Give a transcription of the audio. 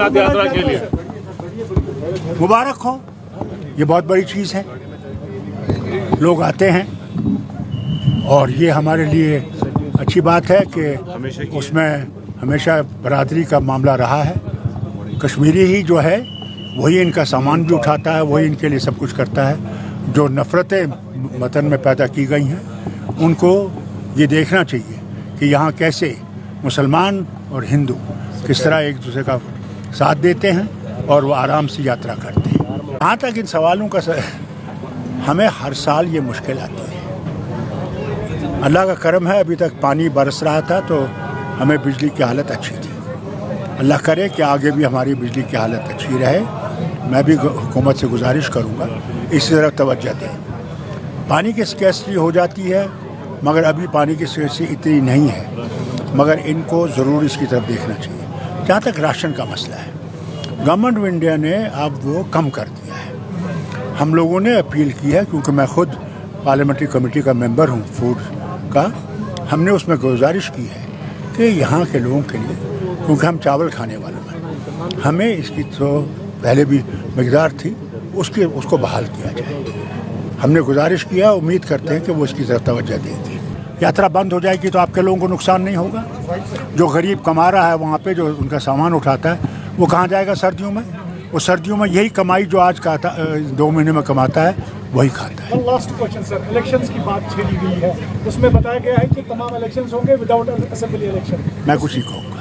यात्रा के लिए मुबारक हो। ये बहुत बड़ी चीज़ है, लोग आते हैं और ये हमारे लिए अच्छी बात है कि उसमें हमेशा बरादरी का मामला रहा है। कश्मीरी ही जो है वही इनका सामान भी उठाता है, वही इनके लिए सब कुछ करता है। जो नफ़रतें वतन में पैदा की गई हैं उनको ये देखना चाहिए कि यहाँ कैसे मुसलमान और हिंदू किस तरह एक दूसरे का साथ देते हैं और वो आराम से यात्रा करते हैं। जहाँ तक इन सवालों का हमें हर साल ये मुश्किल आती है। अल्लाह का करम है, अभी तक पानी बरस रहा था तो हमें बिजली की हालत अच्छी थी। अल्लाह करे कि आगे भी हमारी बिजली की हालत अच्छी रहे। मैं भी हुकूमत से गुजारिश करूँगा इसी तरफ तवज्जो दें। पानी की स्कैर्सिटी हो जाती है मगर अभी पानी की स्कैर्सिटी इतनी नहीं है, मगर इनको ज़रूर इसकी तरफ देखना चाहिए। जहाँ तक राशन का मसला है, गवर्नमेंट ऑफ इंडिया ने अब वो कम कर दिया है। हम लोगों ने अपील की है, क्योंकि मैं ख़ुद पार्लियामेंट्री कमेटी का मेंबर हूँ फूड का। हमने उसमें गुजारिश की है कि यहाँ के लोगों के लिए, क्योंकि हम चावल खाने वाले हैं, हमें इसकी तो पहले भी मकदार थी उसको बहाल किया जाए। हमने गुजारिश किया, उम्मीद करते हैं कि वो इसकी तरफ तवज्जो देंगे। यात्रा बंद हो जाएगी तो आपके लोगों को नुकसान नहीं होगा। जो गरीब कमा रहा है वहाँ पे, जो उनका सामान उठाता है, वो कहाँ जाएगा सर्दियों में? वो सर्दियों में यही कमाई जो आज का 2 महीने में कमाता है वही खाता है। लास्ट क्वेश्चन सर, इलेक्शंस की बात छेड़ी गई है, उसमें बताया गया है कि तमाम इलेक्शंस होंगे विदाउट असेंबली इलेक्शन। मैं कुछ नहीं कहूँगा।